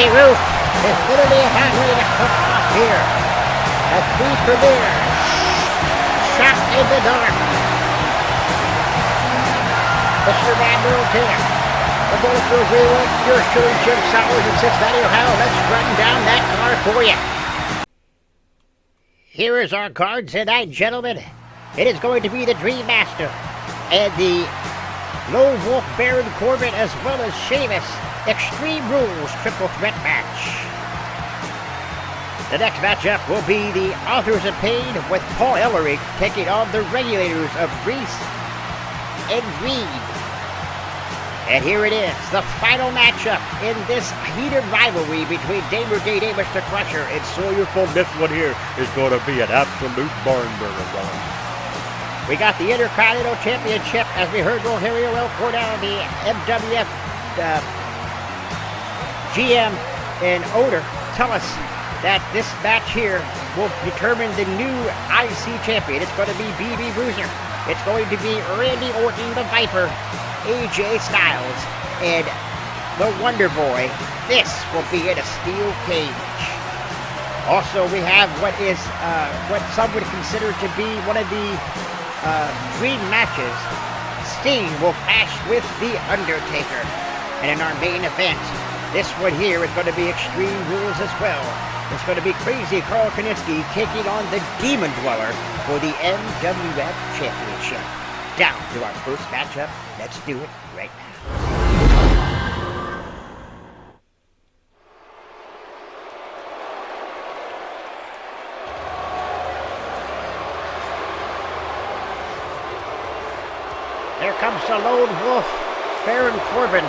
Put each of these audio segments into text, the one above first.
The roof is literally about ready to come off here. As we premiere Shot in the Dark. Mr. Van Middleton, the Bulletproof Reload, yours truly, Jim Sowers in Cincinnati, Ohio. Let's run down that card for you. Here is our card tonight, gentlemen. It is going to be the Dream Master and the Lone Wolf Baron Corbin, as well as Sheamus. Extreme Rules triple threat match. The next matchup will be the Authors of Pain with Paul Ellering taking on the Regulators of Reese and Reed. And here it is, the final matchup in this heated rivalry between Damer Day, Mr. Crusher, and Sawyer Full. This one here is going to be an absolute barn burner, brother. We got the Intercontinental Championship, as we heard Rogelio El Cordell, the MWF GM and owner, tell us that this match here will determine the new IC champion. It's going to be BB Bruiser. It's going to be Randy Orton, the Viper, AJ Styles, and the Wonder Boy. This will be in a steel cage. Also, we have what some would consider to be one of the dream matches. Sting will clash with The Undertaker. And in our main event, this one here is going to be Extreme Rules as well. It's going to be Crazy Carl Kaninsky taking on the Demon Dweller for the MWF Championship. Down to our first matchup. Let's do it right now. There comes the Lone Wolf, Baron Corbin.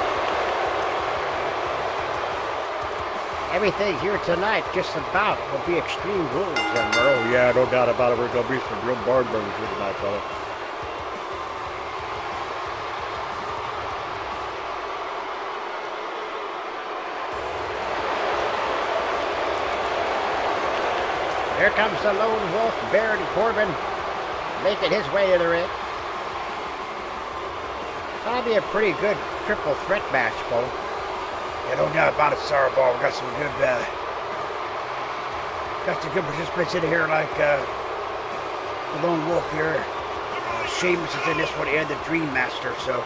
Everything here tonight just about will be Extreme Rules. Oh yeah, no doubt about it. We're going to be some real barn burners here tonight, fella. Here comes the Lone Wolf, Baron Corbin, making his way to the ring. It's going to be a pretty good triple threat match, Bo. Yeah, no doubt about it, Starball. We got some good participants in here, like the Lone Wolf here. Sheamus is in this one, and the Dream Master. So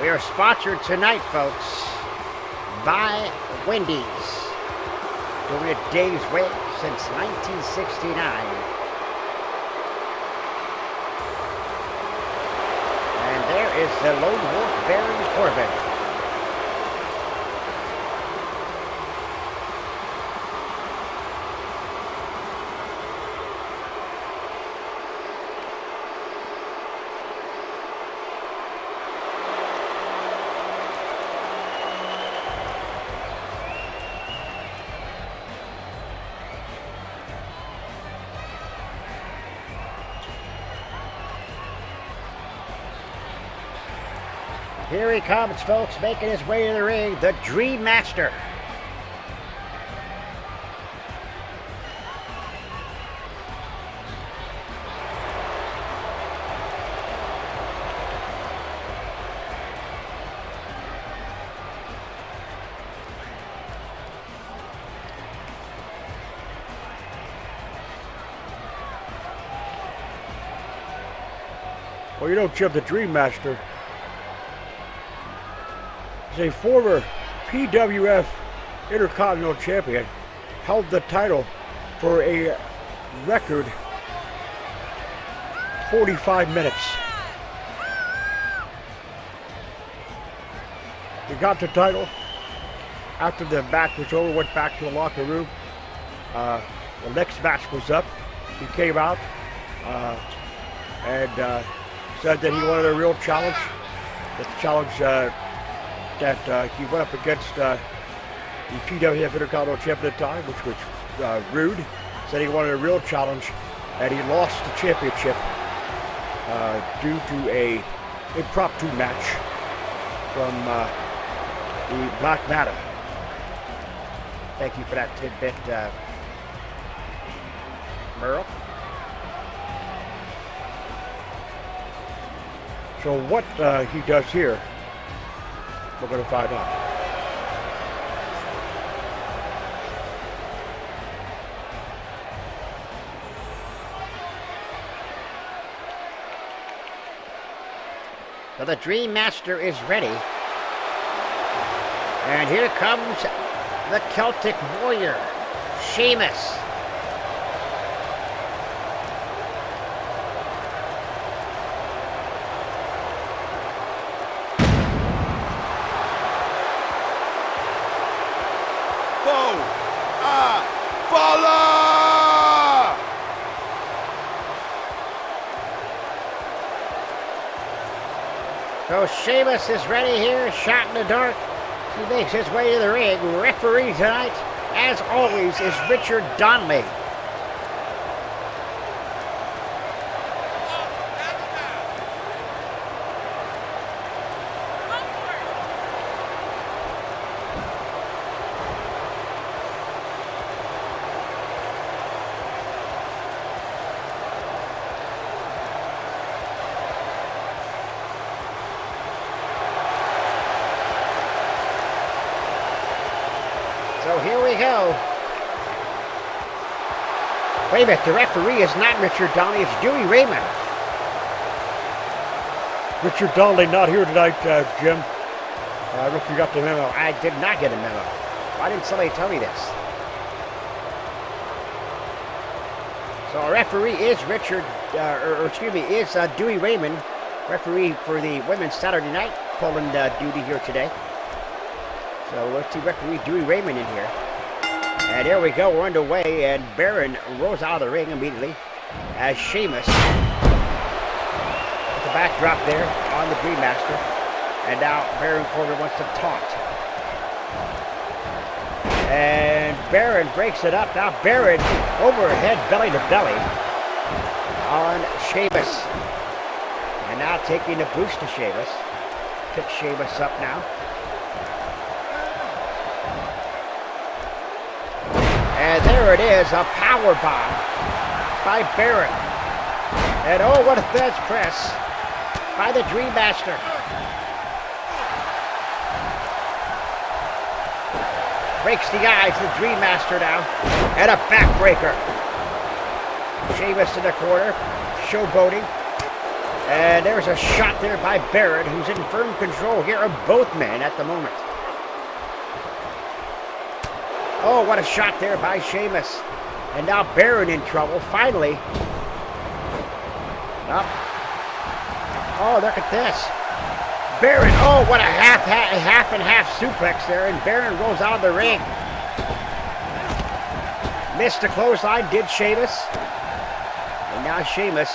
we are sponsored tonight, folks, by Wendy's. Doing it Dave's way since 1969. And there is the Lone Wolf, Baron Corbin. Here he comes, folks, making his way to the ring, the Dream Master. Well, you know, Chip, the Dream Master is a former PWF Intercontinental Champion, held the title for a record 45 minutes. He got the title. After the match was over, went back to the locker room. The next match was up. He came out and said that he wanted a real challenge. The challenge that he went up against the PWF Intercontinental Champion at the time, which was Rude. Said he wanted a real challenge, and he lost the championship due to a impromptu match from the Black Matter. Thank you for that tidbit, Merle. So what he does here, we're going to find out. So the Dream Master is ready. And here comes the Celtic Warrior, Sheamus. So Sheamus is ready here, shot in the dark. He makes his way to the ring. Referee tonight, as always, is Richard Donnelly. So here we go. Wait a minute, the referee is not Richard Donnelly, it's Dewey Raymond. Richard Donnelly not here tonight, Jim. I don't know if you got the memo. I did not get a memo. Why didn't somebody tell me this? So our referee is Dewey Raymond, referee for the women's Saturday night Poland duty here today. So let's see referee Dewey Raymond in here. And here we go, we're underway, and Baron rolls out of the ring immediately as Sheamus. With the backdrop there on the Dream Master. And now Baron Corbin wants to taunt. And Baron breaks it up. Now Baron overhead belly to belly on Sheamus. And now taking the boost to Sheamus. Picks Sheamus up now. And there it is, a power bomb by Baron. And oh, what a fence press by the Dream Master. Breaks the eyes of the Dream Master now. And a backbreaker. Sheamus in the corner, showboating. And there's a shot there by Baron, who's in firm control here of both men at the moment. Oh, what a shot there by Sheamus. And now Baron in trouble, finally. Up. Oh, look at this. Baron, oh, what a half and half suplex there, and Baron rolls out of the ring. Missed the clothesline, did Sheamus. And now Sheamus.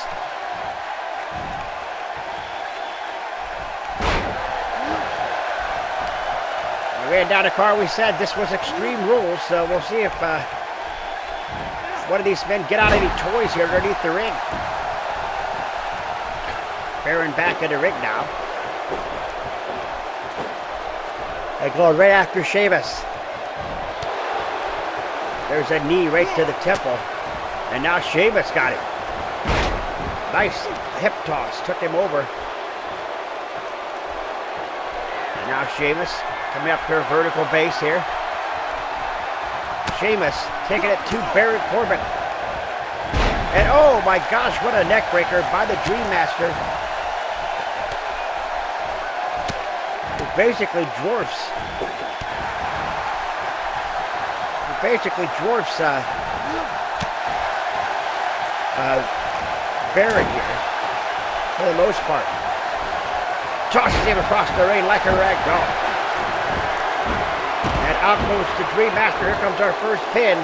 We ran down the car, we said this was Extreme Rules, so we'll see if one of these men get out any toys here underneath the ring. Baron back in the ring now. And going right after Sheamus. There's a knee right to the temple. And now Sheamus got him. Nice hip toss, took him over. And now Sheamus coming up to a vertical base here. Sheamus taking it to Baron Corbin. And oh my gosh, what a neck breaker by the Dream Master. It basically dwarfs. Baron here, for the most part. Tosses him across the ring like a rag doll. And out goes the Dream Master. Here comes our first pin.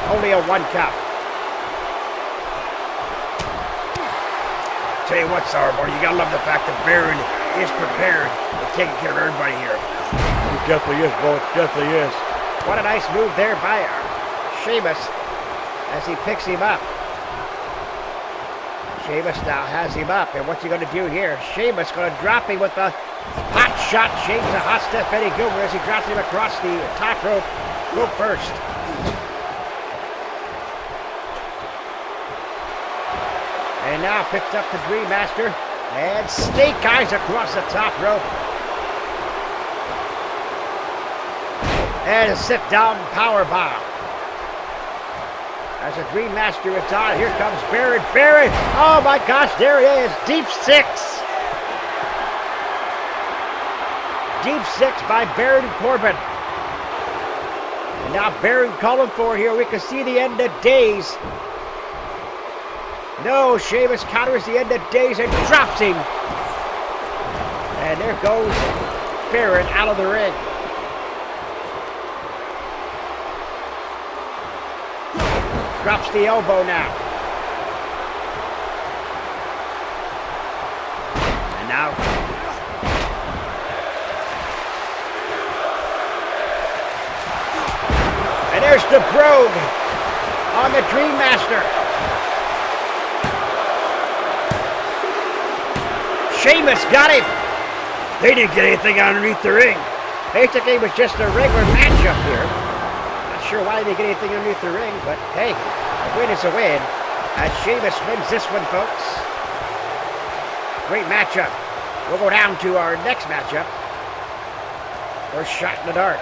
Only a 1 count. Tell you what, Sourboy, you gotta love the fact that Baron is prepared and taking care of everybody here. He definitely is, Bo. It definitely is. What a nice move there by Sheamus as he picks him up. Sheamus now has him up, and what's he going to do here? Sheamus going to drop him with a hot shot. James a hot step Eddie Gilbert as he drops him across the top rope first. And now picks up the Dream Master. And snake eyes across the top rope. And a sit-down powerbomb. As the Dream Master is on, here comes Baron. Baron! Oh my gosh, there it is. Deep six. Deep six by Baron Corbin. And now Baron calling for it here. We can see the end of days. No, Sheamus counters the end of days and drops him. And there goes Baron out of the ring. Drops the elbow now. And now. And there's the brogue on the Dream Master. Sheamus got him. They didn't get anything underneath the ring. Basically, it was just a regular matchup here. Not sure why they get anything underneath the ring, but hey, a win is a win. As Sheamus wins this one, folks. Great matchup. We'll go down to our next matchup. First shot in the dark.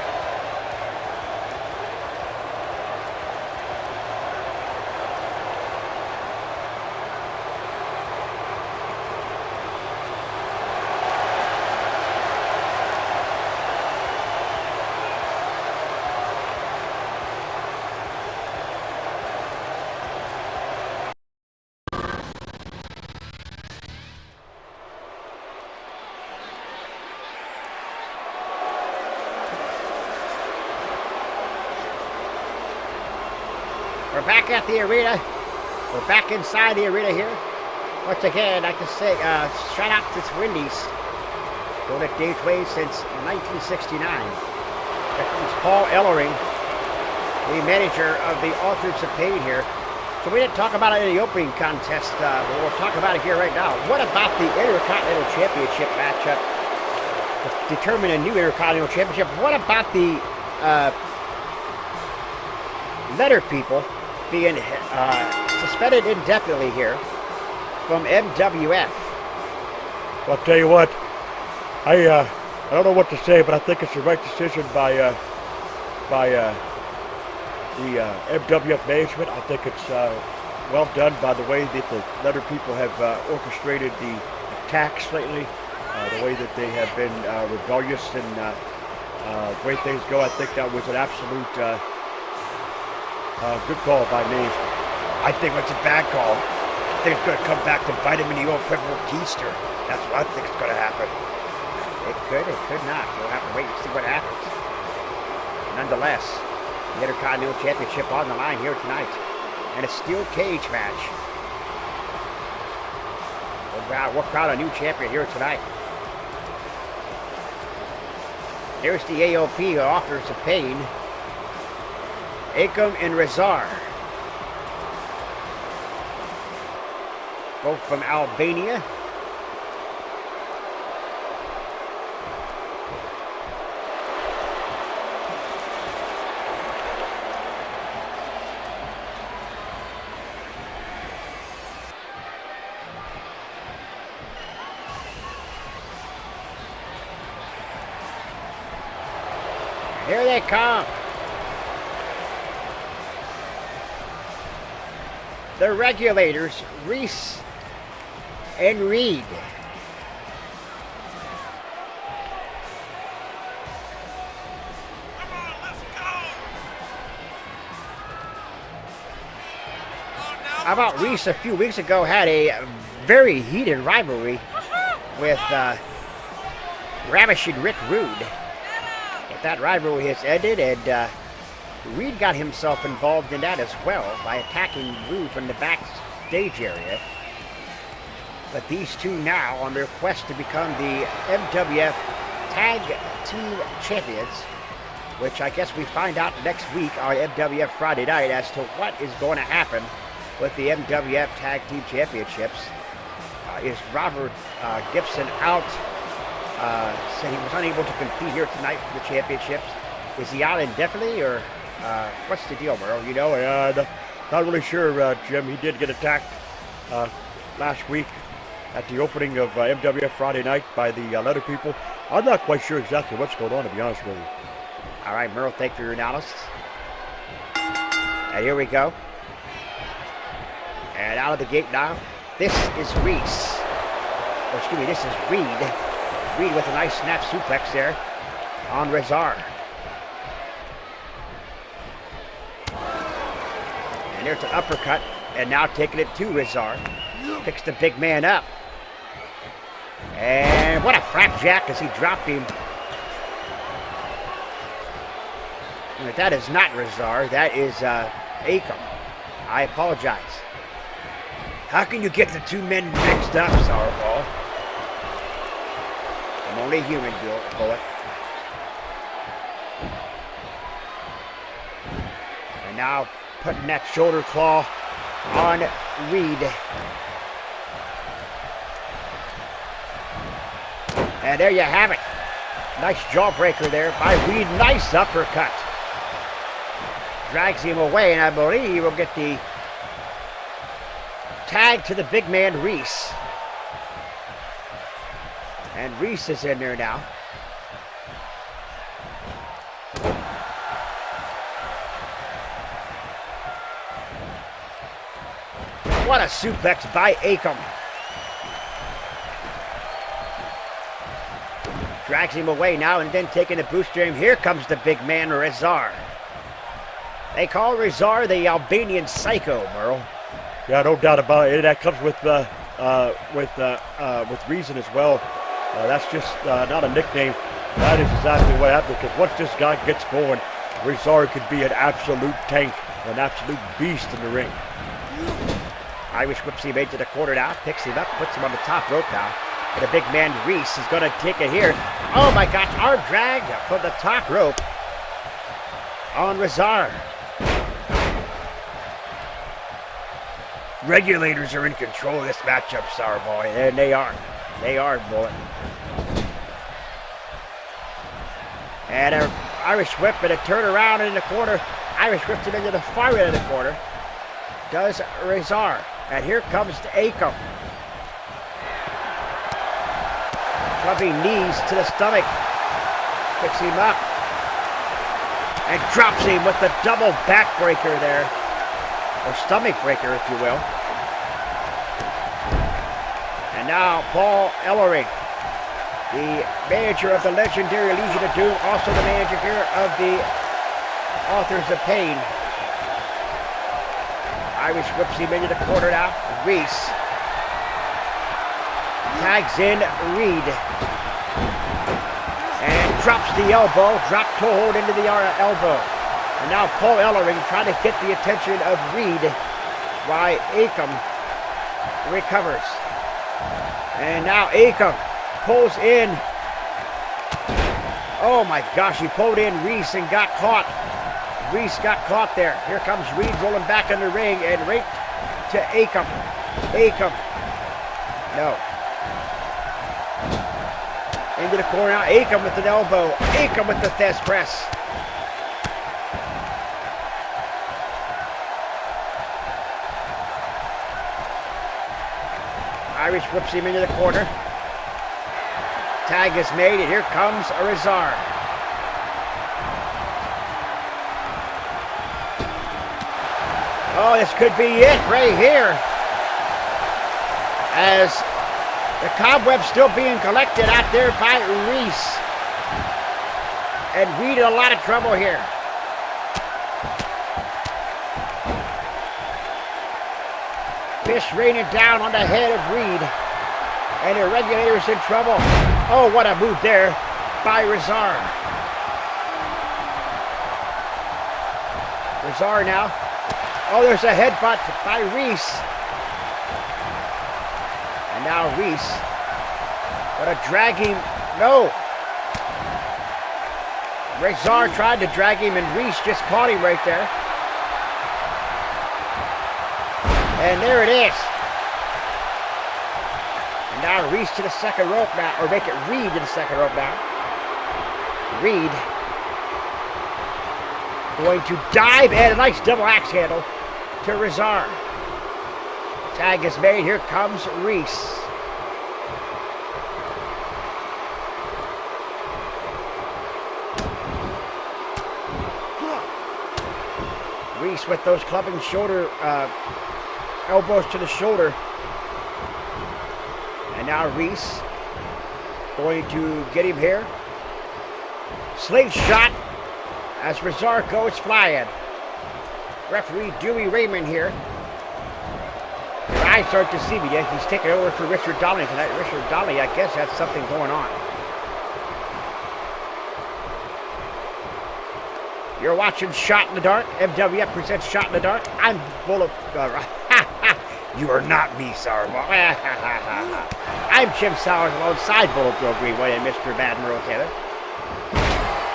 We're back at the arena. We're back inside the arena here. Once again, I can say, shout out to Wendy's. Going at Gateway since 1969. Here comes Paul Ellering, the manager of the Authors of Pain here. So we didn't talk about it in the opening contest, but we'll talk about it here right now. What about the Intercontinental Championship matchup? To determine a new Intercontinental Championship. What about the letter people being suspended indefinitely here from MWF? Well, I'll tell you what, I don't know what to say, but I think it's the right decision by the MWF management. I think it's well done by the way that the letter people have orchestrated the attacks lately, the way that they have been rebellious and way things go. I think that was an absolute good call by management. I think it's a bad call. I think it's going to come back to bite him in the old purple keister. That's what I think is going to happen. It could not. We'll have to wait and see what happens. Nonetheless, the Intercontinental Championship on the line here tonight. And a steel cage match. We'll crown a new champion here tonight. Here's the AOP, Authors of Pain. Akam and Razar. Both from Albania. Here they come. The Regulators, Reese and Reed. How about Reese a few weeks ago had a very heated rivalry with Ravishing Rick Rude. But that rivalry has ended, and Reed got himself involved in that as well by attacking Rude from the backstage area. But these two now on their quest to become the MWF Tag Team Champions, which I guess we find out next week on MWF Friday night as to what is going to happen with the MWF Tag Team Championships. Is Robert Gibson out? Said he was unable to compete here tonight for the championships. Is he out indefinitely, or what's the deal, Merle? You know? Not really sure, Jim. He did get attacked last week at the opening of MWF Friday night by the letter people. I'm not quite sure exactly what's going on, to be honest with you. All right, Merle, thank you for your analysis. And here we go. And out of the gate now, this is Reese. Oh, excuse me, this is Reed. Reed with a nice snap suplex there on Rezar. And there's an uppercut, and now taking it to Rezar. Picks the big man up. And what a flapjack as he dropped him. But that is not Rezar, that is Akam. I apologize. How can you get the two men mixed up, Sourfall? I'm only a human, Bullet. And now putting that shoulder claw on Reed. And there you have it. Nice jawbreaker there by Reed. Nice uppercut. Drags him away, and I believe we'll get the tag to the big man, Reese. And Reese is in there now. What a suplex by Akam. Drags him away now and then taking a boost to him. Here comes the big man, Rezar. They call Rezar the Albanian Psycho, Merle. Yeah, no doubt about it. That comes with reason as well. That's just not a nickname. That is exactly what happened, because once this guy gets going, Rezar could be an absolute tank, an absolute beast in the ring. Irish whips him into the corner now, picks him up, puts him on the top rope now. And the big man Reese is going to take it here. Oh my gosh, arm drag from the top rope on Rezar. Regulators are in control of this matchup, Sour Boy. And they are. They are, Bullet. And an Irish whip and a turnaround in the corner. Irish whips him into the far end of the corner. Does Rezar. And here comes Akam. Clubbing knees to the stomach. Picks him up. And drops him with the double backbreaker there. Or stomach breaker, if you will. And now Paul Ellering, the manager of the legendary Legion of Doom, also the manager here of the Authors of Pain. Irish whips him into the corner now. Reese tags in Reed. And drops the elbow. Drop toe hold into the elbow. And now Paul Ellering trying to get the attention of Reed while Akam recovers. And now Akam pulls in. Oh my gosh, he pulled in Reese and got caught. Reese got caught there. Here comes Reed rolling back in the ring and right to Akam. Akam. No. Into the corner now. Akam with an elbow. Akam with the Thez press. Irish whips him into the corner. Tag is made, and here comes Rezar. Oh, this could be it right here. As the cobweb's still being collected out there by Reese. And Reed in a lot of trouble here. Fish raining down on the head of Reed. And the Regulator's in trouble. Oh, what a move there by Rezar. Rezar now. Oh, there's a headbutt by Reese. And now Reese gonna drag him. No. Rezar tried to drag him and Reese just caught him right there. And there it is. And now Reese to the second rope now, or make it Reed to the second rope now. Reed going to dive and a nice double axe handle to Rezar. Tag is made. Here comes Reese. Reese with those clubbing shoulder, elbows to the shoulder. And now Reese going to get him here. Slingshot as Rezar goes flying. Referee Dewey Raymond here. Your eyes aren't deceiving you. He's taking over for Richard Donnelly tonight. Richard Donnelly, I guess, has something going on. You're watching Shot in the Dark. MWF presents Shot in the Dark. I'm Bullet. You are not me, Sourbowl. I'm Jim Sowers alongside Bullet Bill Greenway and Mr. Bad Merle Taylor.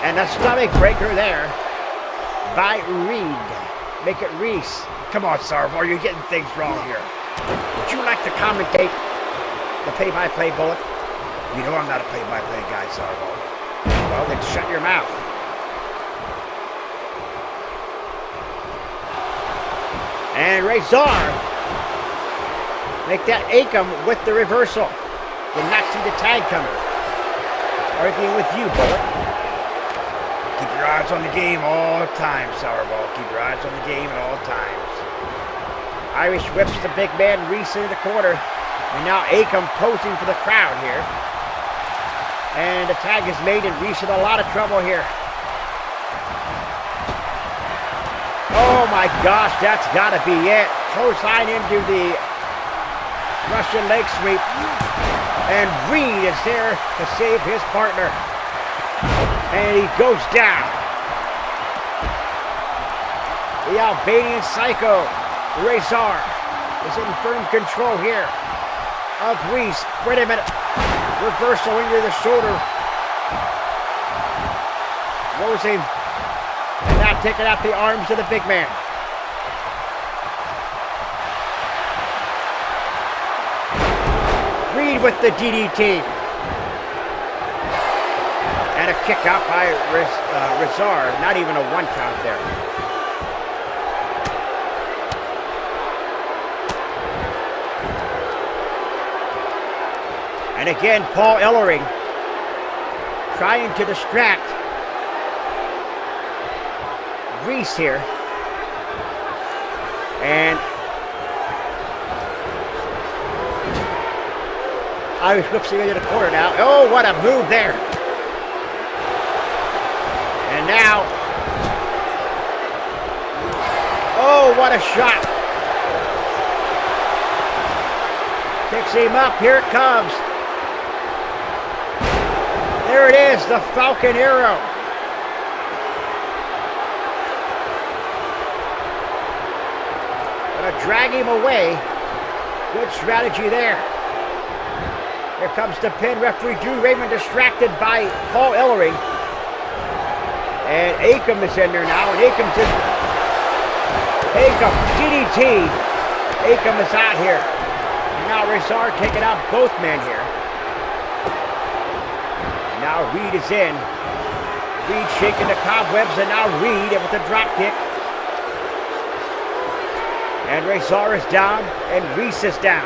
And a stomach breaker there by Reed. Make it Reese. Come on, Sourbowl. You're getting things wrong here. Would you like to commentate the play-by-play, Bullet? You know I'm not a play-by-play guy, Sourbowl. Well, then shut your mouth. And Rezar make that Akam with the reversal. Did not see the tag coming. Arguing with you, Bullet. Keep your eyes on the game all the time, Sourbowl. Keep your eyes on the game at all times. Irish whips the big man Reese into the corner. And now Akam posing for the crowd here. And the tag is made and Reese in a lot of trouble here. Oh my gosh, that's got to be it. Clothesline into the Russian leg sweep. And Reed is there to save his partner. And he goes down. The Albanian Psycho, Rezar, is in firm control here of Reese. Wait a minute. Reversal into the shoulder. Rosing. And now taking out the arms of the big man. Reed with the DDT. And a kick out by Rezar. Not even a one count there. And again, Paul Ellering trying to distract Reese here. And Irish whips him into the corner now. Oh, what a move there. And now, oh, what a shot. Picks him up. Here it comes. There it is, the Falcon Arrow. Gonna drag him away. Good strategy there. Here comes the pin. Referee Drew Raymond distracted by Paul Ellering. And Akam is in there now. And Akam's in. Akam, DDT. Akam is out here. And now Rezar taking out both men here. And now Reed is in. Reed shaking the cobwebs. And now Reed with the drop kick. And Rezar is down. And Reese is down.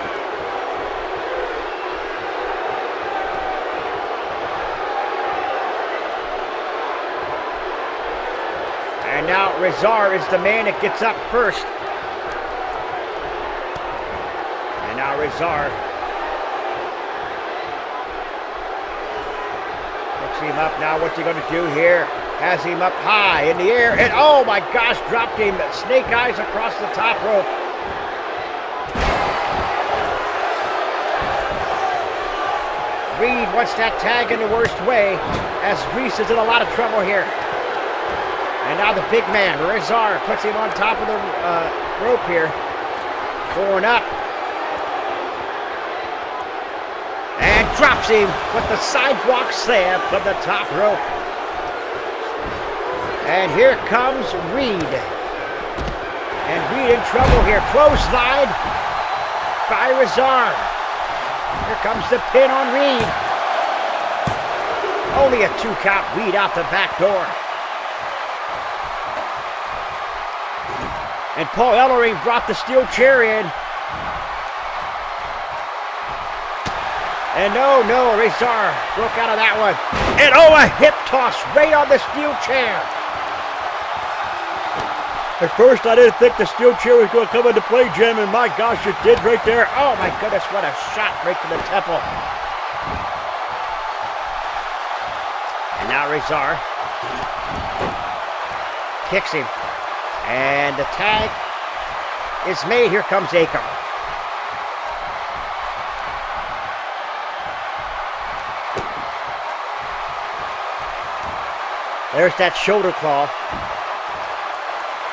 And now Rezar is the man that gets up first. And now Rezar picks him up. Now what's he going to do here? Has him up high in the air. And oh my gosh, dropped him. Snake eyes across the top rope. Reed wants that tag in the worst way as Reese is in a lot of trouble here. And now the big man, Rezar, puts him on top of the rope here. Going up. And drops him with the sidewalk slam from the top rope. And here comes Reed. And Reed in trouble here. Clothesline by Rezar. Here comes the pin on Reed. Only a 2 count. Reed out the back door. And Paul Ellering brought the steel chair in. And no, Razor broke out of that one. And oh, a hip toss right on the steel chair. At first, I didn't think the steel chair was going to come into play, Jim, and my gosh, it did right there. Oh my goodness, what a shot right to the temple. And now Razor kicks him. And the tag is made. Here comes Akam. There's that shoulder claw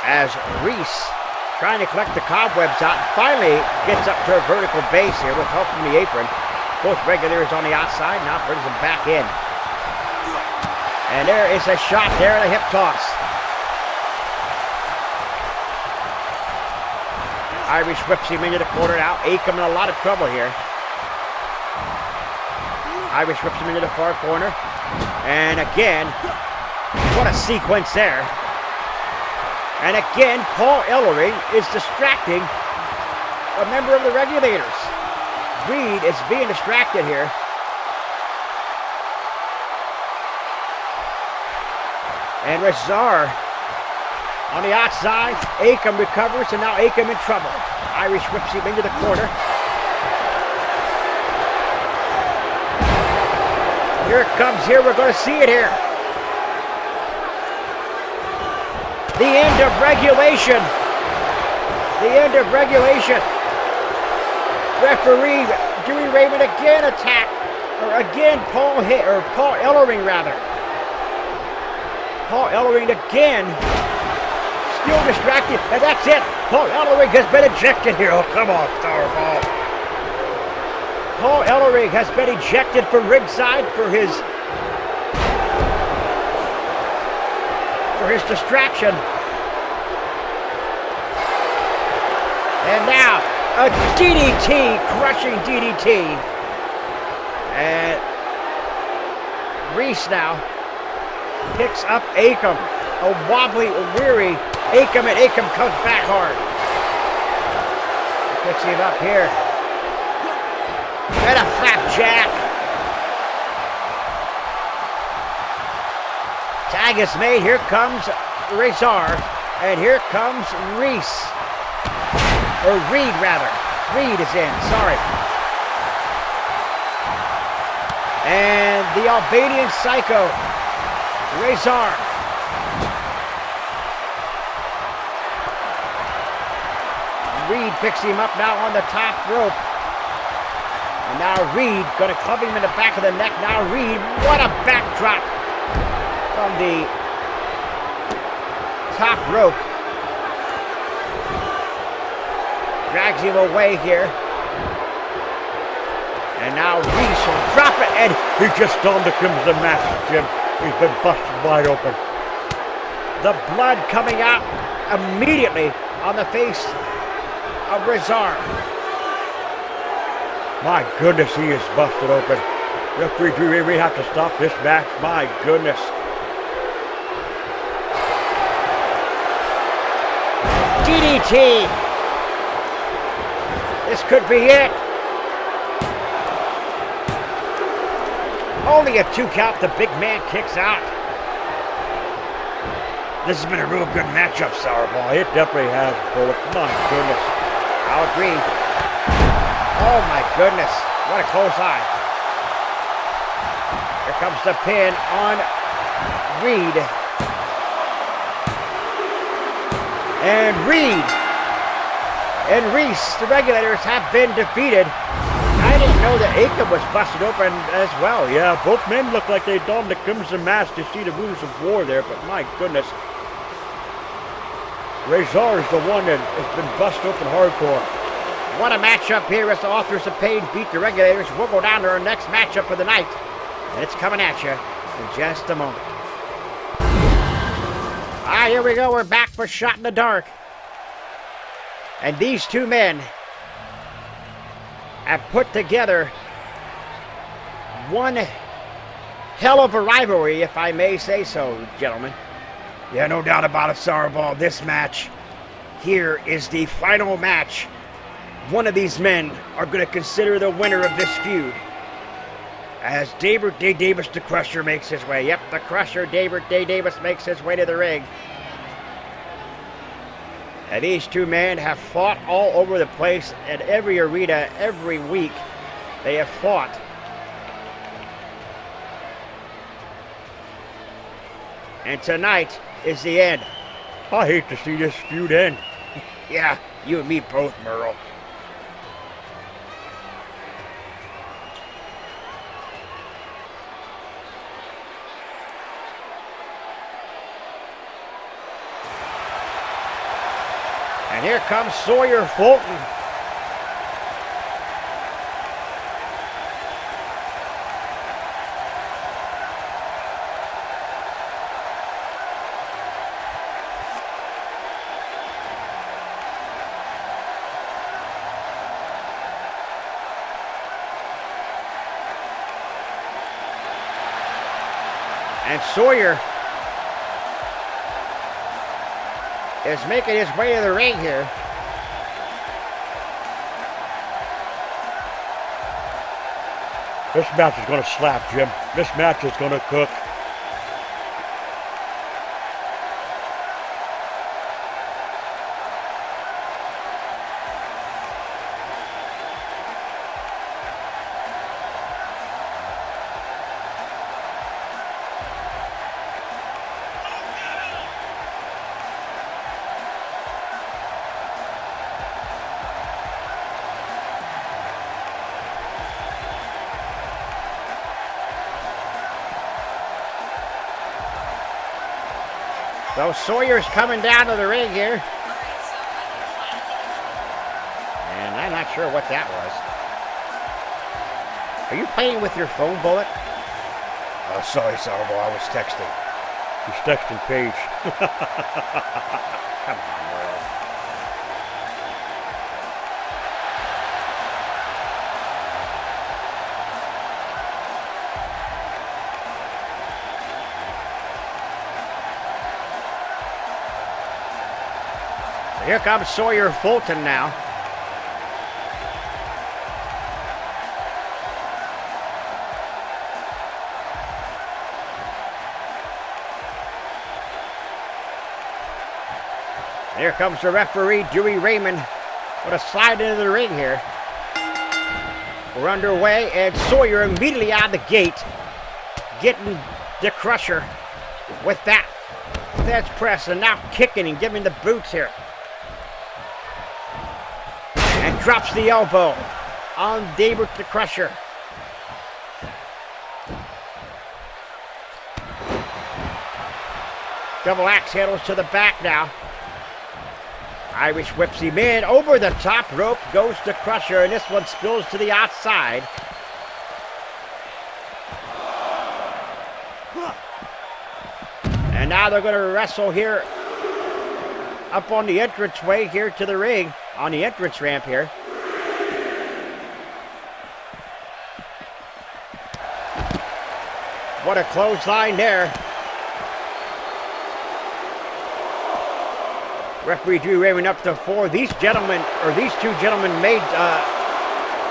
as Reese trying to collect the cobwebs out and finally gets up to a vertical base here with help from the apron. Both regulars on the outside, now brings them back in. And there is a shot there and a hip toss. Irish whips him into the corner now. Akam in a lot of trouble here. Irish whips him into the far corner. And again, what a sequence there. And again, Paul Ellering is distracting a member of the Regulators. Reed is being distracted here. And Razor on the outside. Akam recovers, and now Akam in trouble. Irish whips him into the corner. Here it comes here. We're going to see it here. The end of regulation. The end of regulation. Referee Dewey Raymond again attacked, or again Paul Ellering rather. Paul Ellering again, still distracted, and that's it. Paul Ellering has been ejected here. Oh, come on, Powerball. Paul Ellering has been ejected from ringside for his distraction. And now a DDT, crushing DDT. And Reese now picks up Akam. A wobbly, weary Akam, and Akam comes back hard. Picks him up here. And a flapjack. Tag is made. Here comes Razor. And here comes Reese. Or Reed, rather. Reed is in. Sorry. And the Albanian Psycho, Razor. Reed picks him up now on the top rope. And now Reed going to club him in the back of the neck. Now Reed, what a backdrop from the top rope. Drags him away here. And now Reese will drop it, and he just donned the crimson mask, Jim. He's been busted wide open. The blood coming out immediately on the face of Razor. My goodness, he is busted open. Referee, we have to stop this match. My goodness. DDT. This could be it. Only a 2 count. The big man kicks out. This has been a real good matchup, Sourbaugh. It definitely has, Bullock. My goodness. I'll agree. Oh my goodness. What a close eye. Here comes the pin on Reed. And Reed and Reese, the Regulators, have been defeated. I didn't know that Akam was busted open as well. Yeah, both men look like they donned the crimson mask to see the rules of war there, but my goodness. Razor is the one that has been busted open hardcore. What a matchup here as the Authors of Pain beat the Regulators. We'll go down to our next matchup of the night, and it's coming at you in just a moment. Here we go. We're back for Shot in the Dark. And these two men have put together one hell of a rivalry, if I may say so, gentlemen. Yeah, no doubt about it, Sourbaugh. This match here is the final match. One of these men are going to consider the winner of this feud. As David Day Davis, the Crusher, makes his way. Yep, the Crusher, David Day Davis, makes his way to the ring. And these two men have fought all over the place at every arena, every week. They have fought. And tonight is the end. I hate to see this feud end. Yeah, you and me both, Merle. And here comes Sawyer Fulton. And Sawyer is making his way to the ring here. This match is going to slap, Jim. This match is going to cook. So Sawyer's coming down to the ring here. And I'm not sure what that was. Are you playing with your phone, Bullet? Oh, sorry, Sarvo, I was texting. He's texting Paige. Come on, Merle. Here comes Sawyer Fulton now. Here comes the referee, Dewey Raymond. What a slide into the ring here. We're underway, and Sawyer immediately out of the gate, getting the Crusher with that fence press, and now kicking and giving the boots here. And drops the elbow on David the Crusher. Double axe handles to the back now. Irish whips him in. Over the top rope goes the Crusher, and this one spills to the outside. And now they're going to wrestle here up on the entranceway here to the ring, on the entrance ramp here. What a clothesline there. Referee Dewey Raymond up to 4. These gentlemen, or these two gentlemen, may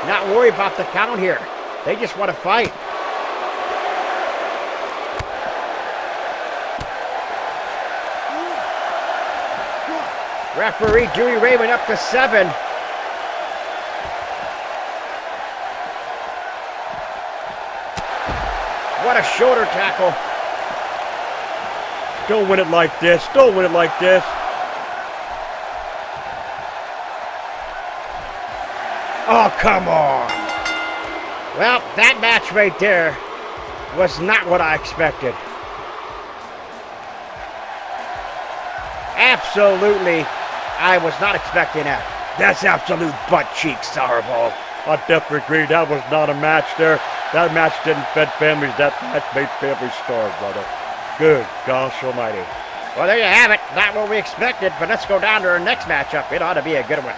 not worry about the count here. They just want to fight. Referee Dewey Raymond up to 7. What a shoulder tackle. Don't win it like this. Don't win it like this. Oh, come on. Well, that match right there was not what I expected. Absolutely, I was not expecting that. That's absolute butt cheek, Sourbowl. I definitely agree. That was not a match there. That match didn't fed families. That match made families starve, brother. Good gosh almighty. Well, there you have it. Not what we expected, but let's go down to our next matchup. It ought to be a good one.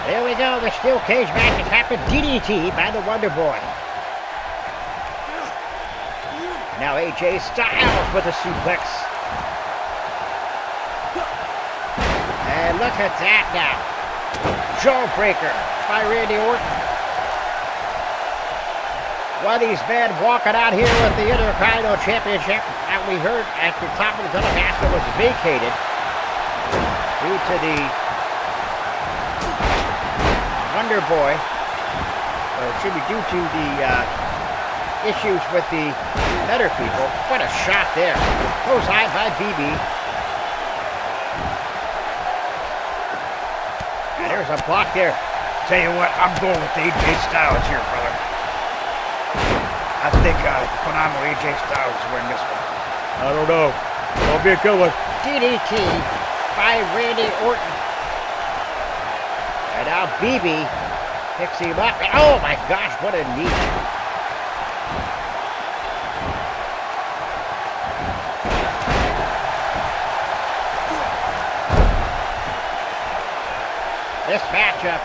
There we go. The steel cage match has happened. DDT by the Wonder Boy. Now AJ Styles with a suplex. And look at that now. Jawbreaker by Randy Orton. One of these men walking out here with the Intercontinental Championship that we heard at the top of the telecast that was vacated due to the Wonder Boy, or it should be due to the issues with the better people. What a shot there. Close eye by BB. And there's a block there. Tell you what, I'm going with AJ Styles here, brother. I think phenomenal AJ Styles is winning this one. I don't know. It'll be a good one. DDT by Randy Orton. And now BB picks him up. And oh my gosh, what a knee. This matchup,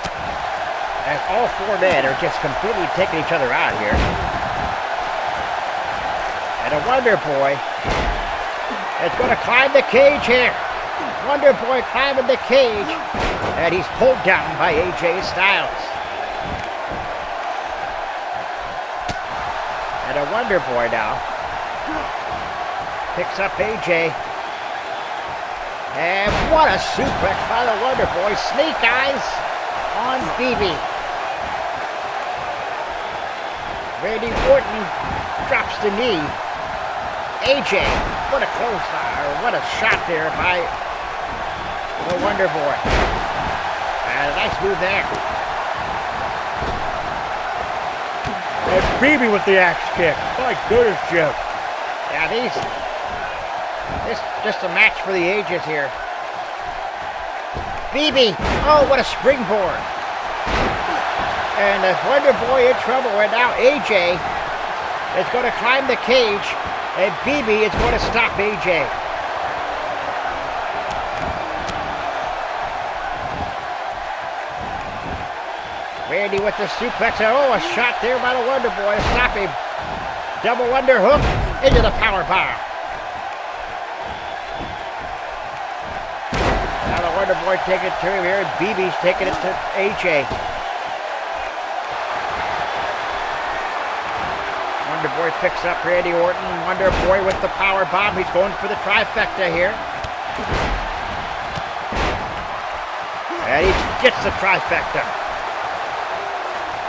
as all four men are just completely taking each other out here. And a Wonder Boy is going to climb the cage here. Wonder Boy climbing the cage, and he's pulled down by AJ Styles. And a Wonder Boy now picks up AJ. And what a suplex by the Wonder Boy. Snake eyes on BB. Randy Orton drops the knee. AJ, what a close eye, what a shot there by the Wonder Boy. And a nice move there. And BB with the axe kick. My goodness, Jeff. Yeah, this just a match for the ages here. BB, oh, what a springboard. And the Wonder Boy in trouble, and now AJ is going to climb the cage, and BB is going to stop AJ. Randy with the suplex, and oh, a shot there by the Wonder Boy to stop him. Double underhook into the power bomb. Now the Wonder Boy taking it to him here, and BB's taking it to AJ. Wonder Boy picks up Randy Orton. Wonder Boy with the power bomb. He's going for the trifecta here. And he gets the trifecta.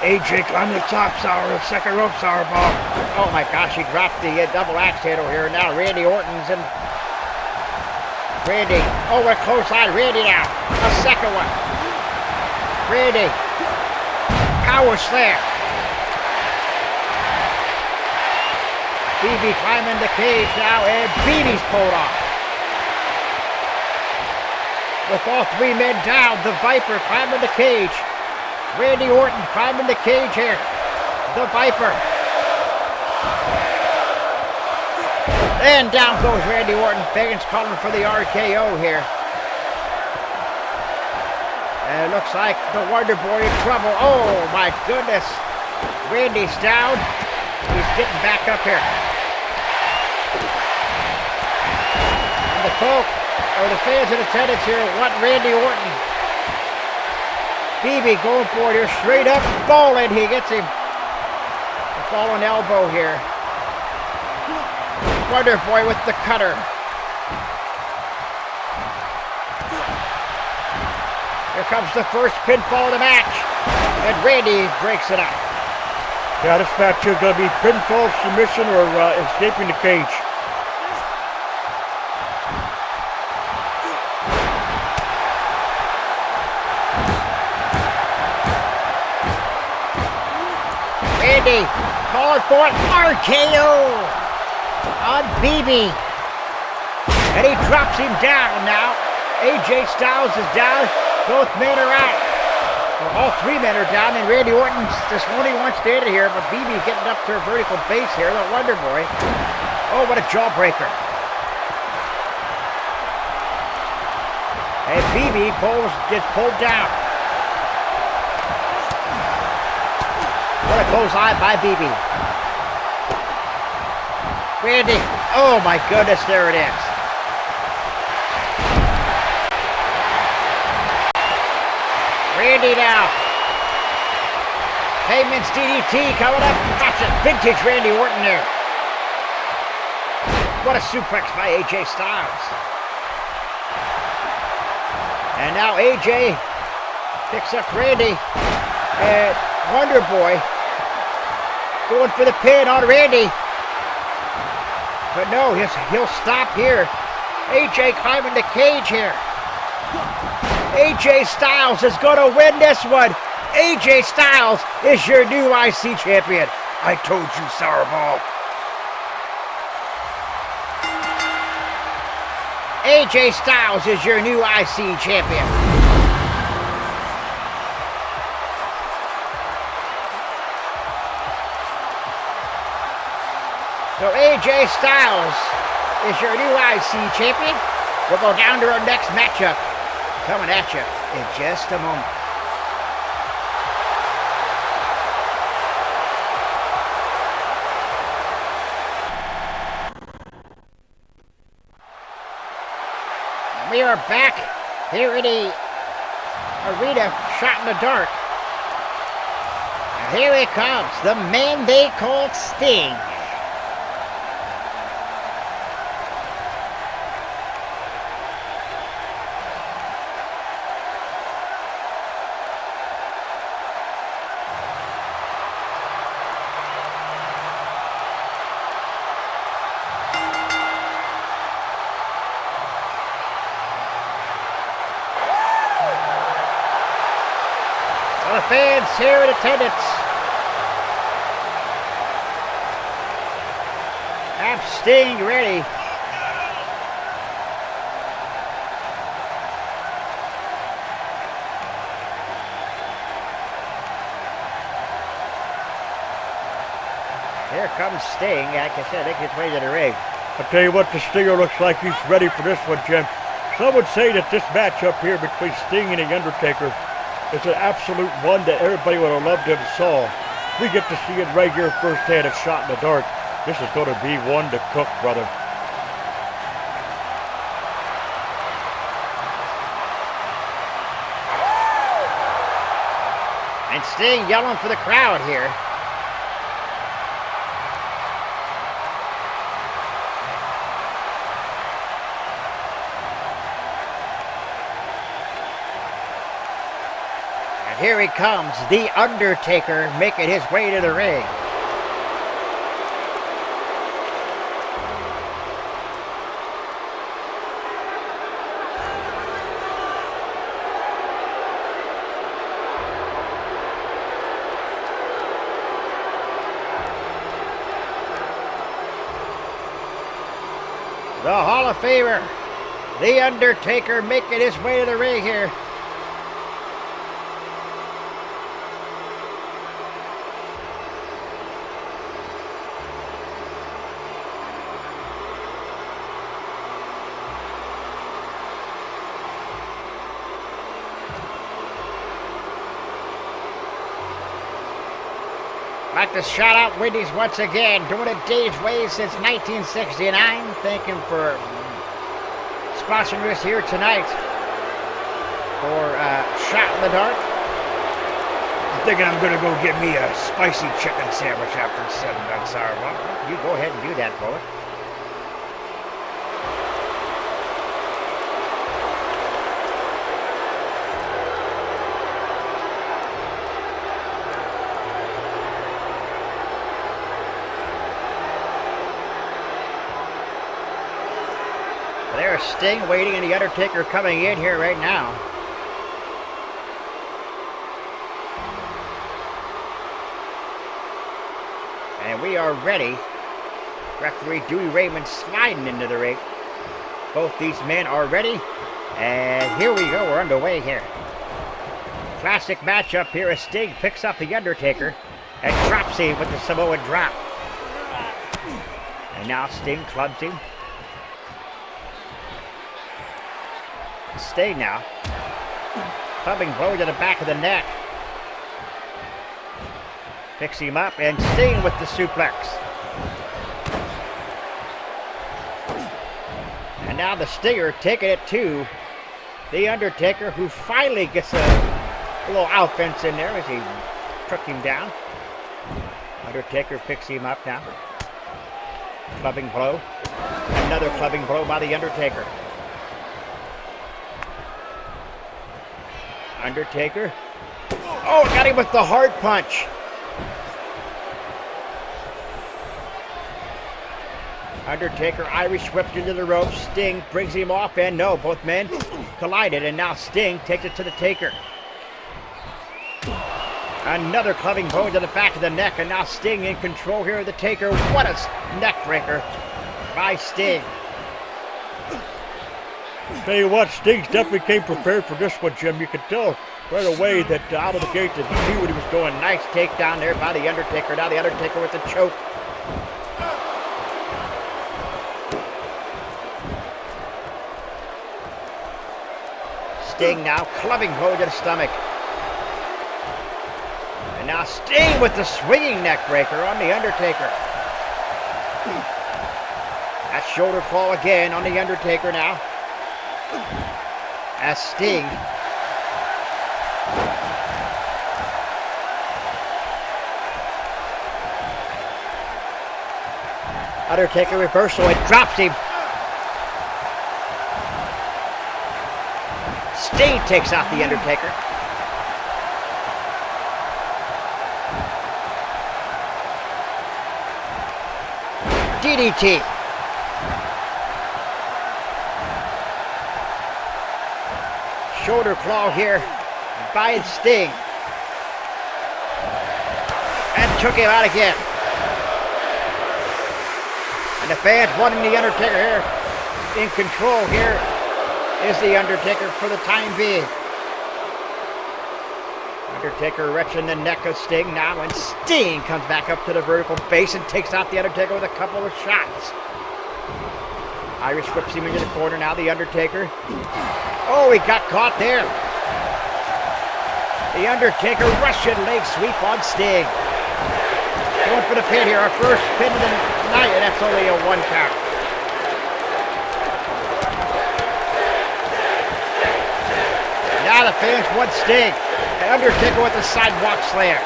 AJ climbing the top sour, the second rope sour ball. Oh my gosh, he dropped the double axe handle here. Now Randy Orton's in. Randy, oh, a close line. Randy now. A second one. Randy. Power slam. BB climbing the cage now, and BB's pulled off. With all three men down, the Viper climbing the cage. Randy Orton climbing the cage here. The Viper. And down goes Randy Orton. Fagan's calling for the RKO here. And it looks like the Wonder Boy in trouble. Oh my goodness. Randy's down. He's getting back up here. And the folk, or the fans in attendance here, want Randy Orton. BB going for it here, straight up, bowling. He gets him. The fallen elbow here. Wonder Boy with the cutter. Here comes the first pinfall of the match. And Randy breaks it up. Yeah, this match is going to be pinfall, submission, or escaping the cage. Randy calling for an RKO on BB. And he drops him down now. AJ Styles is down. Both men are out. Well, all three men are down, and Randy Orton's this only one standing here, but BB getting up to a vertical base here, the Wonder Boy. Oh, what a jawbreaker. And BB gets pulled down. What a close eye by BB. Randy, oh my goodness, there it is. Randy now. Heyman's DDT coming up. Hot That's a vintage Randy Orton there. What a suplex by AJ Styles. And now AJ picks up Randy. And Wonder Boy going for the pin on Randy. But no, he'll stop here. AJ climbing the cage here. AJ Styles is going to win this one. AJ Styles is your new IC champion. I told you, Sourбall. AJ Styles is your new IC champion. So AJ Styles is your new IC champion. We'll go down to our next matchup. Coming at you in just a moment. We are back here in the arena, shot in the dark. And here he comes, the man they call Sting. The fans here in attendance have Sting ready. Here comes Sting. Like I said, I think he's ready to the ring. I'll tell you what, the Stinger looks like he's ready for this one, Jim. Some would say that this matchup here between Sting and The Undertaker is an absolute one that everybody would have loved to have saw. We get to see it right here firsthand, a shot in the dark. This is going to be one to cook, brother. And Sting yelling for the crowd here. Here he comes, The Undertaker, making his way to the ring. The Hall of Famer, The Undertaker, making his way to the ring here. I'd like to shout out Wendy's once again, doing it Dave's way since 1969. Thank him for sponsoring us here tonight for Shot in the Dark. I'm thinking I'm going to go get me a spicy chicken sandwich after it's said and done, Sourбall. You go ahead and do that, Bullet. There's Sting waiting and The Undertaker coming in here right now. And we are ready. Referee Dewey Raymond sliding into the ring. Both these men are ready. And here we go, we're underway here. Classic matchup here as Sting picks up The Undertaker and drops him with the Samoan drop. And now Sting clubs him. Sting now. Clubbing blow to the back of the neck. Picks him up and Sting with the suplex. And now the Stinger taking it to The Undertaker, who finally gets a little offense in there as he took him down. Undertaker picks him up now. Clubbing blow. Another clubbing blow by the Undertaker. Undertaker. Oh, got him with the hard punch. Undertaker Irish whipped into the ropes. Sting brings him off, and no, both men collided, and now Sting takes it to the Taker. Another clubbing blow to the back of the neck, and now Sting in control here of the Taker. What a neck breaker by Sting. Tell you what, Sting definitely came prepared for this one, Jim. You could tell right away that out of the gate that he knew what he was doing. Nice takedown there by the Undertaker. Now the Undertaker with the choke. Sting now clubbing blow to the stomach. And now Sting with the swinging neck breaker on the Undertaker. That shoulder claw again on the Undertaker now. As Sting Undertaker reversal, it drops him. Sting takes out the Undertaker. DDT. Shoulder claw here by Sting. And took him out again. And the fans wanting the Undertaker here. In control here is the Undertaker for the time being. Undertaker wrenching the neck of Sting now, and Sting comes back up to the vertical base and takes out the Undertaker with a couple of shots. Irish whips him into the corner now, the Undertaker. Oh, he got caught there. The Undertaker Russian leg sweep on Sting. Going for the pin here, our first pin of the night, and that's only a 1 count. Now the fans want Sting. And Undertaker with the sidewalk slam.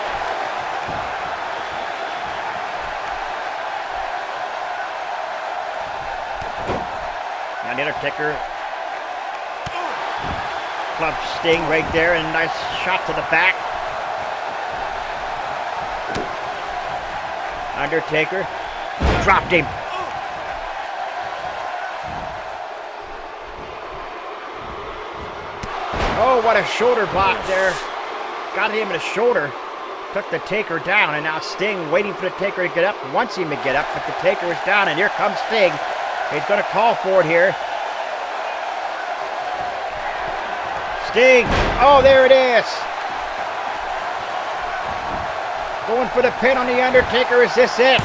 Now the Undertaker clubs Sting right there, and a nice shot to the back. Undertaker dropped him. Oh, what a shoulder block there. Got him in the shoulder. Took the Taker down, and now Sting waiting for the Taker to get up. Wants him to get up, but the Taker is down, and here comes Sting. He's going to call for it here. Sting. Oh, there it is. Going for the pin on the Undertaker. Is this it?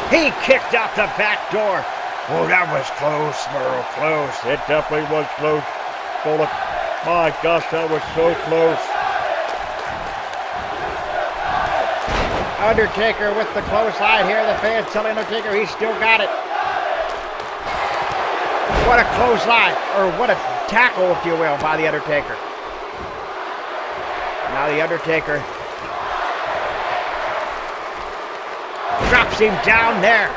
He kicked out the back door. Oh, that was close, Merle, close. It definitely was close. Bullock. My gosh, that was so close. Undertaker with the clothesline here. The fans telling Undertaker he's still got it. What a clothesline, or what a tackle, if you will, by the Undertaker. Now the Undertaker drops him down there.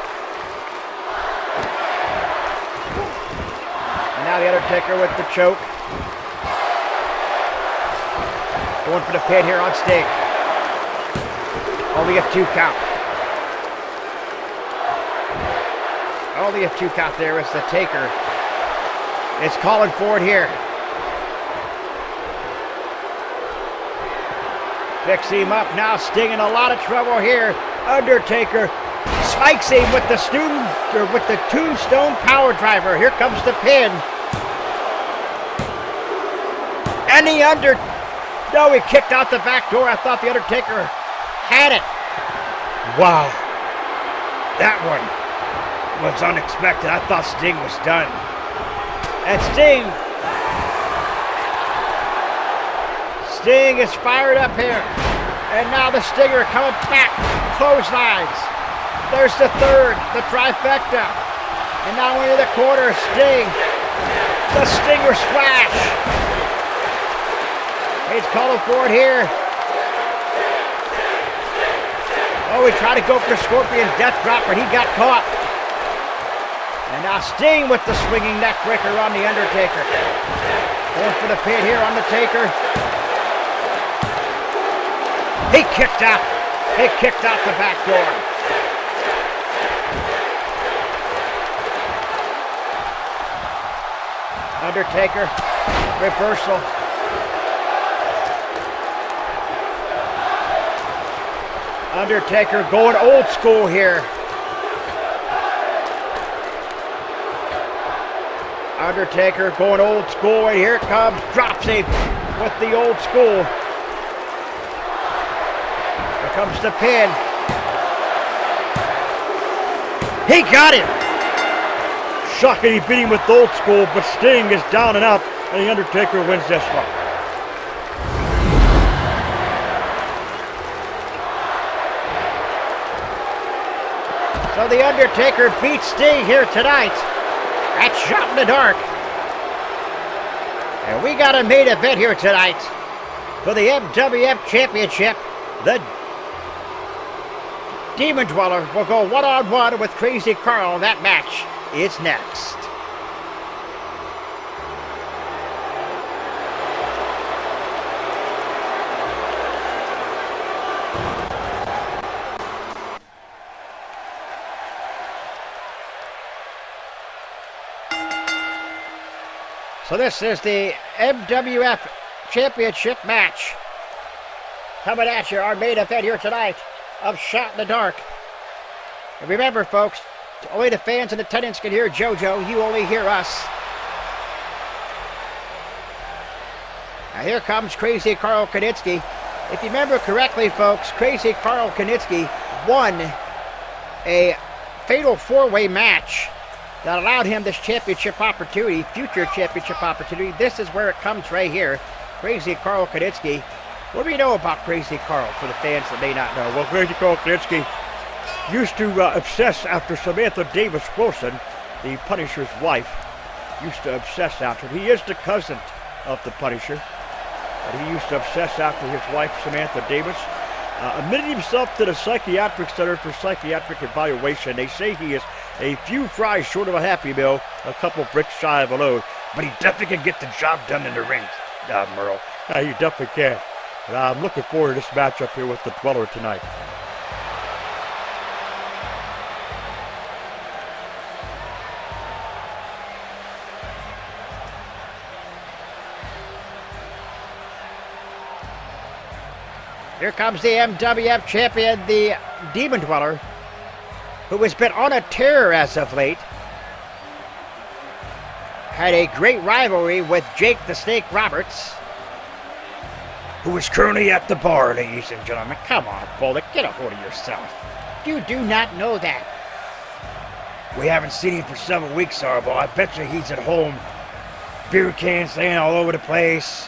And now the Undertaker with the choke. Going for the pin here on Sting. Only a 2 count. Only a 2 count there as the Taker is calling for it here. Picks him up now. Sting in a lot of trouble here. Undertaker spikes him with the tombstone power driver. Here comes the pin. And no, he kicked out the back door. I thought the Undertaker had it. Wow. That one was unexpected. I thought Sting was done. And Sting is fired up here. And now the Stinger coming back. Clotheslines. There's the third, the trifecta. And now into the corner, Sting. The Stinger splash. He's calling for it here. Oh, he tried to go for Scorpion Death Drop, but he got caught. And now Sting with the swinging neck breaker on The Undertaker. Going for the pin here on the Taker. He kicked out. He kicked out the back door. Undertaker, reversal. Undertaker going old school here. Undertaker going old school, and here it comes. Drops him with the old school. Here comes the pin. He got him. Shocking, he beat him with old school, but Sting is down and out, and The Undertaker wins this one. So The Undertaker beats Sting here tonight. That's Shot in the Dark. And we got a main event here tonight for the MWF Championship. The Demon Dweller will go one-on-one with Crazy Carl. That match is next. So this is the MWF Championship match. Coming at you, our main event here tonight of Shot in the Dark. And remember, folks, only the fans in attendance can hear JoJo. You only hear us. Now here comes Crazy Carl Kanitsky. If you remember correctly, folks, Crazy Carl Kanitsky won a fatal four-way match that allowed him this championship opportunity, future championship opportunity. This is where it comes right here. Crazy Carl Kanitsky. What do we know about Crazy Carl for the fans that may not know? Well, Crazy Carl Kanitsky used to obsess after Samantha Davis Wilson, the Punisher's wife. Used to obsess after her. He is the cousin of the Punisher. But he used to obsess after his wife, Samantha Davis. Admitted himself to the Psychiatric Center for Psychiatric Evaluation. They say he is a few fries short of a Happy Meal, a couple bricks shy of a load, but he definitely can get the job done in the ring, Merle. He definitely can. And I'm looking forward to this matchup here with the Dweller tonight. Here comes the MWF champion, the Demon Dweller, who has been on a tear as of late. Had a great rivalry with Jake the Snake Roberts, who is currently at the bar, ladies and gentlemen. Come on, Bullock, get a hold of yourself. You do not know that. We haven't seen him for several weeks, Sarbo. I bet you he's at home. Beer cans laying all over the place.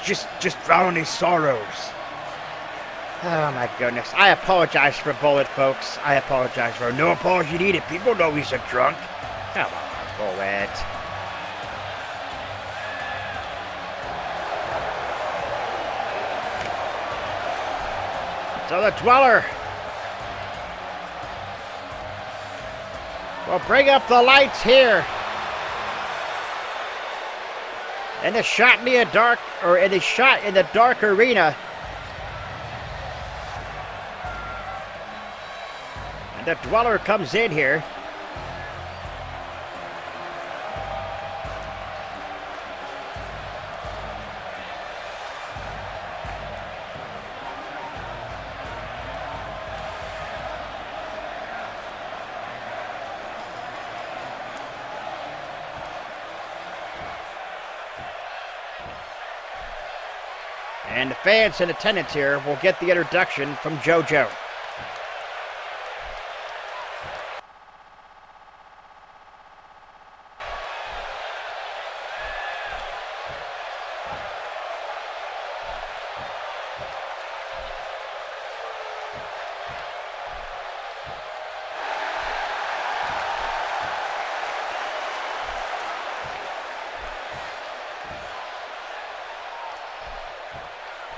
Just drowning his sorrows. Oh my goodness. I apologize for Bullet, folks. I apologize for him. No apology needed. People know he's a drunk. Come on, Bullet. So the Dweller will bring up the lights here. In the Shot in the Dark, or in the Shot in the Dark arena. And the Dweller comes in here. And the fans in attendance here will get the introduction from JoJo.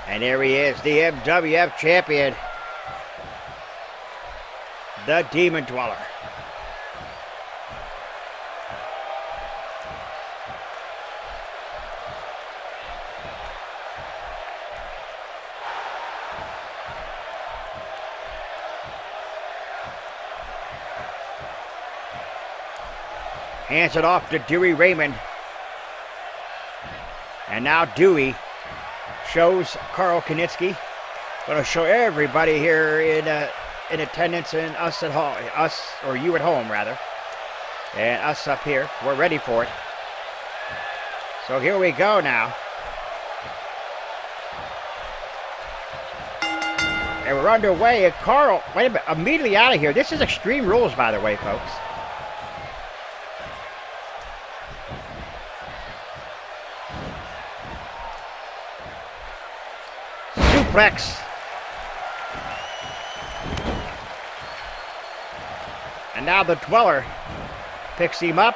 And there he is, the MWF champion. the Demon Dweller. Hands it off to Dewey Raymond. And now Dewey shows Carl Knitsky. Going to show everybody here in attendance and us at home, or you at home rather, and us up here. We're ready for it. So here we go now. And we're underway. And Carl, wait a minute, immediately out of here. This is Extreme Rules, by the way, folks. Suplex. And now the Dweller picks him up.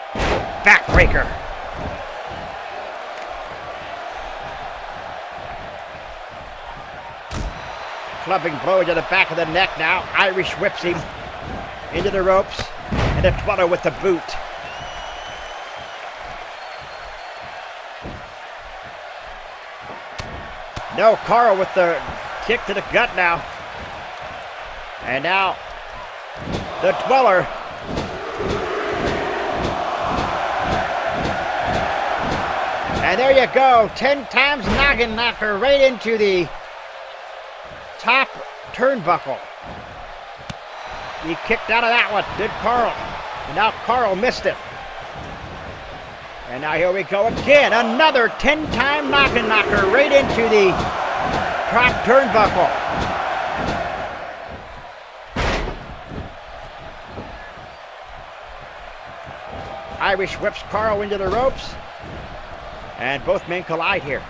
Backbreaker. Clubbing blow to the back of the neck now. Irish whips him into the ropes. And the Dweller with the boot. No, Carl with the kick to the gut now. And now the Dweller. And there you go. 10 times noggin knocker right into the top turnbuckle. He kicked out of that one, did Carl. And now Carl missed it. And now here we go again. Another 10-time noggin knocker right into the top turnbuckle. Irish whips Carl into the ropes. And both men collide here.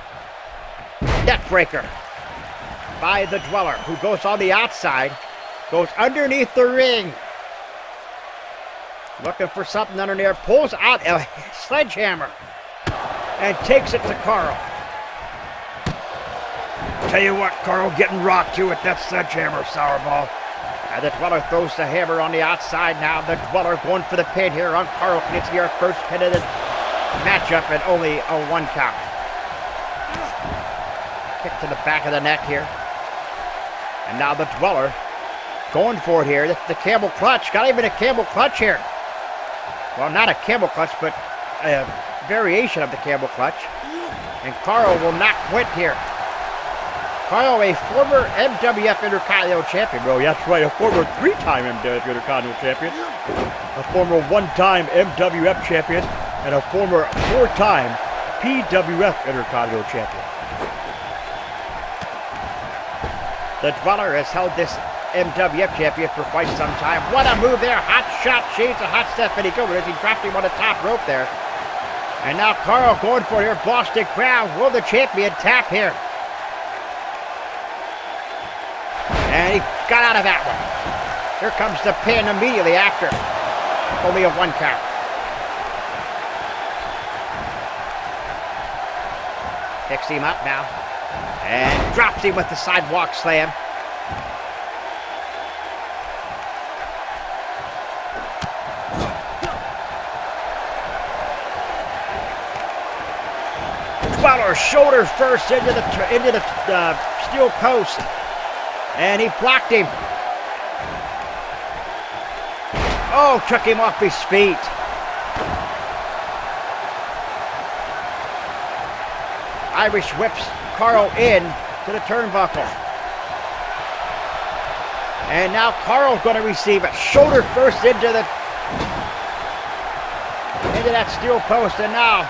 Neckbreaker by the Dweller, who goes on the outside. Goes underneath the ring. Looking for something under there. Pulls out a sledgehammer. And takes it to Carl. Tell you what, Carl, getting rocked too with that sledgehammer, Sourball. And the Dweller throws the hammer on the outside now. The Dweller going for the pin here on Carl Knitsky, our first pin of the matchup, and only a 1 count. Kick to the back of the neck here. And now the Dweller going for it here. The camel clutch. Got even a camel clutch here. Well, not a camel clutch, but a variation of the camel clutch. And Carl will not quit here. Carl, a former MWF Intercontinental Champion. Bro, that's right, a former 3-time MWF Intercontinental Champion, a former 1-time MWF Champion, and a former 4-time PWF Intercontinental Champion. The Dweller has held this MWF Champion for quite some time. What a move there. Hot shot, shades of hot Stephanie Gilbert as he dropped him on the top rope there. And now Carl going for it here. Boston Crab. Will the champion tap here? And he got out of that one. Here comes the pin immediately after. Only a 1 count. Picks him up now. And drops him with the sidewalk slam. Dweller shoulder first into the steel post. And he blocked him. Oh, took him off his feet. Irish whips Carl in to the turnbuckle. And now Carl's going to receive it. Shoulder first into that steel post. And now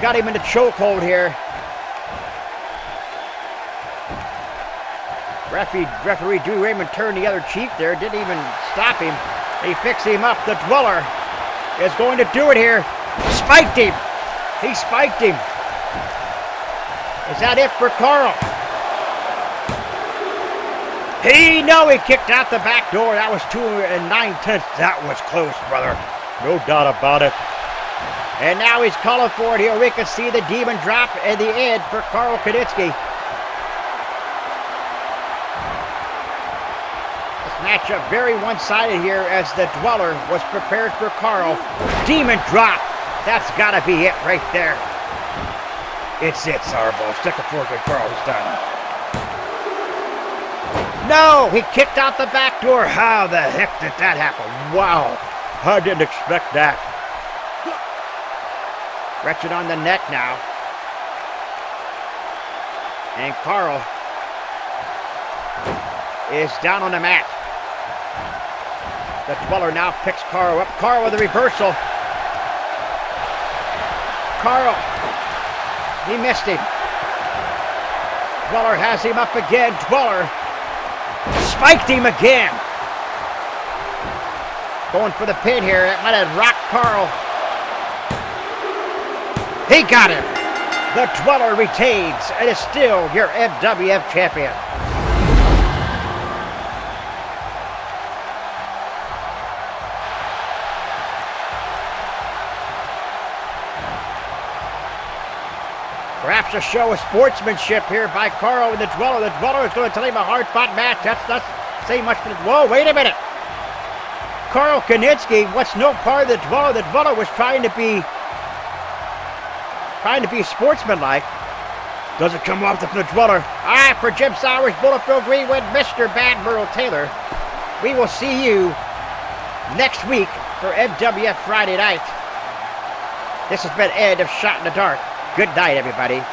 got him in the chokehold here. Referee Dewey Raymond turned the other cheek there. Didn't even stop him. He picks him up. The Dweller is going to do it here. Spiked him. He spiked him. Is that it for Carl? He kicked out the back door. That was 2 9/10. That was close, brother. No doubt about it. And now he's calling for it here. We can see the demon drop at the end for Carl Knitsky. Matchup very one-sided here as the Dweller was prepared for Carl. Demon drop. That's got to be it right there. It's it, Sourballs. Stick a fork in Carl's done. No, he kicked out the back door. How the heck did that happen? Wow. I didn't expect that. Wretched on the neck now. And Carl is down on the mat. The Dweller now picks Carl up. Carl with a reversal. Carl. He missed him. Dweller has him up again. Dweller spiked him again. Going for the pin here. It might have rocked Carl. He got him. The Dweller retains and is still your MWF champion. Perhaps a show of sportsmanship here by Carl and the Dweller. The Dweller is going to tell him a hard-fought match. That's not saying much for the... Whoa, wait a minute. Carl Kaninsky, what's no part of the Dweller? The Dweller was trying to be sportsmanlike. Doesn't come off the Dweller. All right, for Jim Sowers, Bulletproof Greenwood, Mr. Bad Merle Taylor. We will see you next week for MWF Friday night. This has been Ed of Shot in the Dark. Good night, everybody.